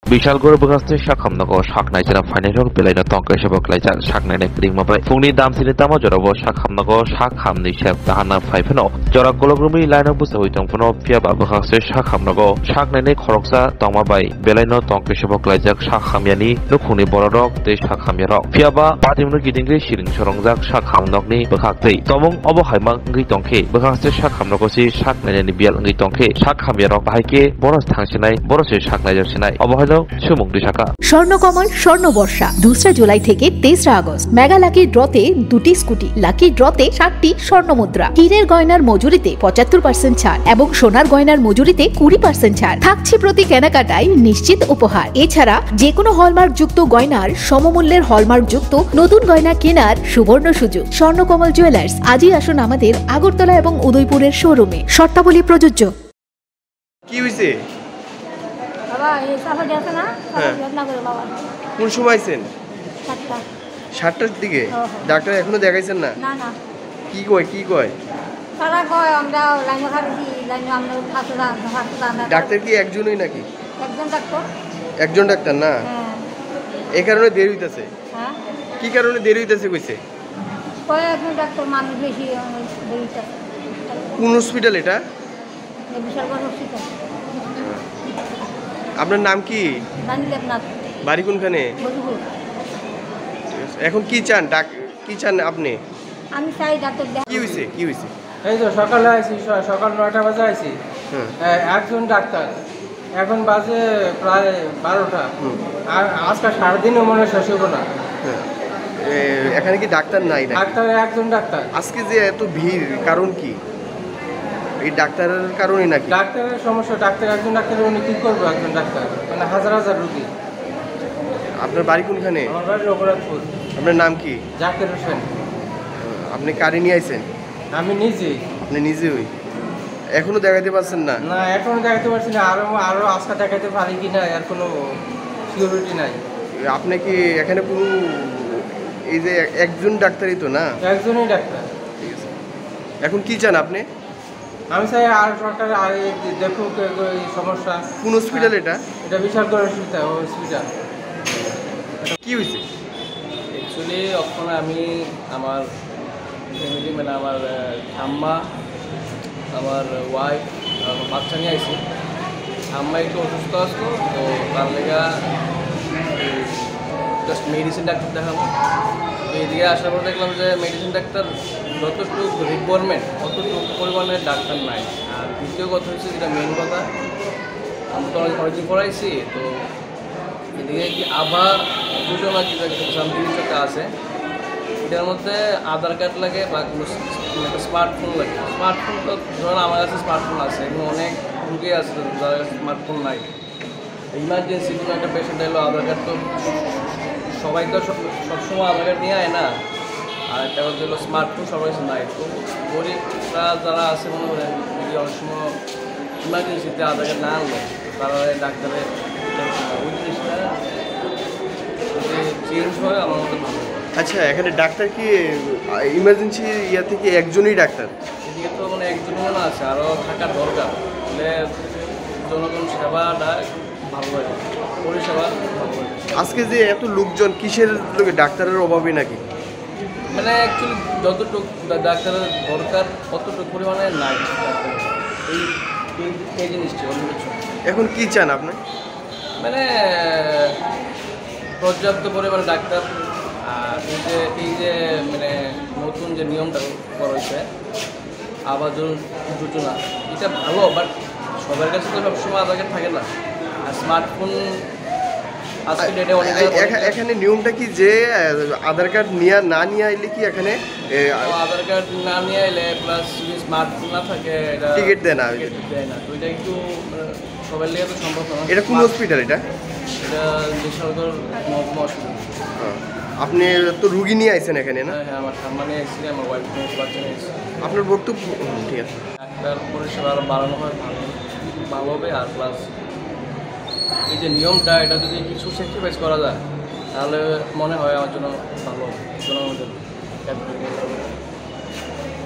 Bishal Guru Bhasti Shakam Nago Shak Nigeria Financial Belena Tonka Shabak Laja Shak Nene Kring Mabai Fungni Dam Sinitama Jorabo Shakam Nago Shak Hamni Shep Tahana Faifeno Jora Gologrumi Line of Busawitum Fono Pia Babahasti Shakam Nago Shak Nene Koroksa Tomabai Beleno Tonka Shabak Laja Shak Hamiani Nukuni Borodok De Shak Hamiarok Piaba Patimno Gidingri Shirin Chorongjak Shak Hamnokni Bakakti Tomong Obo Haimang Ngitonke Bahasti Shakam Nagosi Shak Nene Bial Ngitonke Shak Hamiarok Bahike Boros Tangsinai Boros Shak Najar Sinai Obo Swarnakamal স্বর্ণবর্ষা 2 July থেকে 23 August mega lucky ড্রতে 2টি scooty lucky ড্রতে 7টি স্বর্ণমুদ্রা হীরের গয়নার মজুরিতে 75% ছাড় এবং সোনার গয়নার মজুরিতে 20% ছাড় থাকছে প্রতি কেনাকাটায় নিশ্চিত উপহার এছাড়া যে কোনো হলমার্ক যুক্ত গয়নার সমমূল্যের হলমার্ক যুক্ত নতুন গয়না কেনার সুবর্ণ সুযোগ স্বর্ণকমল জুয়েলার্স আজই আসুন আমাদের আগরতলা এবং উদয়পুরের শোরুমে শর্তাবলী প্রযোজ্য কি হইছে বাবা এই সাফা গেছে না যত্ন করে বাবা কোন সময় আইছেন 7টার দিকে ডাক্তার এখনো দেখাইছেন না না না কি কয় সারা কয় আমরা লাইন খাচ্ছি লাইন আমরা ফাঁসে দান ডাক্তার কি একজনই নাকি একজন ডাক্তার না এই কারণে দেরি হইতাছে হ্যাঁ কি কারণে দেরি হইতাছে কইছে কয় একজন ডাক্তার মানুষ বেশি দেরি হইতাছে কোন হসপিটাল এটা বিশালগড় হসপিটাল আপনার নাম কি দেবনাথ বাড়ি কোনখানে এখন কি চান কি চান আপনি আমি চাই ডাক্তার কি হইছে এই তো সকালে আইছি সকাল 9টা বাজে আইছি একজন ডাক্তার এখন বাজে প্রায় 12টা আর আজকে সারাদিনও মনে শেষ হবো না এখানে কি ডাক্তার নাই ডাক্তার একজন ডাক্তার আজকে যে এত ভিড় কারণ কি এই ডাক্তারের কারণে নাকি ডাক্তারের সমস্যা ডাক্তার একজন ডাক্তার উনি কি করবো একজন ডাক্তার মানে হাজার হাজার রোগী আপনার বাড়ি কোনখানে আমার বাড়ি রঘুনাথপুর আপনার নাম কি জাকির হোসেন আপনি কারি নিয়ে আইছেন আমি নিজেই এখনো দেখাতে পারছেন না এখনো দেখাতে পারছি না আরো আজকে দেখাতে পারি কি না আর কোনো সিকিউরিটি নাই আপনি কি এখানে কোনো এই যে একজন ডাক্তারই তো না একজনই ডাক্তার ঠিক আছে এখন কি চান আপনি আমি চাই আর সরকার আর দেখুক এই সমস্যা কোন হসপিটাল এটা বিশালগড় হসপিটাল কি হয়েছে অ্যাকচুয়ালি ওখানে আমি আমার ফ্যামিলি মানে আমার ঠাম্মা আমার ওয়াইফ আমার বাচ্চা নিয়ে আসি ঠাম্মা একটু অসুস্থ আসতো তো তার লেগা জাস্ট মেডিসিন ডাক্তার দেখাবো তো এদিকে আসার পর দেখলাম যে মেডিসিন ডাক্তার যতটুকু রিকোয়ারমেন্ট অতটুকু পরিমাণে ডাক্তার নাই আর দ্বিতীয় কথা হচ্ছে যেটা মেন কথা আমি তো অনেকদিন পড়াইছি তো এদিকে কি আবার যোজনা সামথিং একটা আছে এটার মধ্যে আধার কার্ড লাগে বা কোনো একটা স্মার্টফোন লাগে স্মার্টফোন তো ধরুন আমার কাছে স্মার্টফোন আছে এবং অনেক রুগী আছে যাদের কাছে স্মার্টফোন নাই ইমার্জেন্সি কোনো একটা পেশেন্ট এলো আধার কার্ড তো সবাই তো সবসময় আধার কার্ড নিয়ে আয় না আর একটা হচ্ছে হলো স্মার্টফোন সবার কাছে নাই তো গরিবরা যারা আছে মনে করেন যদি অনেক সময় ইমার্জেন্সিতে আধার কার্ড না আনলো তারা ডাক্তারের ওই জিনিসটা যদি চেঞ্জ হয় আমার মতো ভালো। আচ্ছা এখানে ডাক্তার কি ইমার্জেন্সি ইয়া থেকে একজনই ডাক্তার এদিকে তো মানে একজনও না আছে আরও থাকার দরকার তাহলে জনগণ সেবাটা ভালো হয় পরিষেবা ভালো হয়। আজকে যে এত লোকজন কিসের লোকে ডাক্তারের অভাবে নাকি মানে অ্যাকচুয়ালি যতটুকু ডাক্তারের দরকার ততটুকু পরিমাণে নাই এই জিনিসটি অন্য কিছু এখন কি চান আপনি মানে পর্যাপ্ত পরিমাণে ডাক্তার আর এই যে মানে নতুন যে নিয়মটা করা হয়েছে আবার যোজনা এটা ভালো বাট সবার কাছে তো সবসময় আধার কার্ড থাকে না আর স্মার্টফোন আজকে ডেটে অনেক এখানে নিয়মটা কি যে আধার কার্ড না নিয়ে আইলে কি এখানে আধার কার্ড না নিয়ে এলে প্লাস যদি স্মার্টফোন না থাকে এটা টিকিট দেয় না তো এটা একটু সবার লেগে তো সম্ভব না এটা কোন হসপিটাল এটা বিশালগড় মহকুমা হসপিটাল আপনি তো রুগী নিয়ে আইছেন এখানে না হ্যাঁ আমার ঠাম্মা নিয়ে এসেছি আমার ওয়াইফ বাচ্চা নিয়ে এসেছি আপনার বক্তব্য ঠিক আছে ডাক্তার পরিষেবা আরও বাড়ানো হয় ভালো হবে আর প্লাস এই যে নিয়মটা এটা যদি কিছু স্যাক্রিফাইস করা যায় তাহলে মনে হয় আমার জন্য ভালো জনগণের জন্য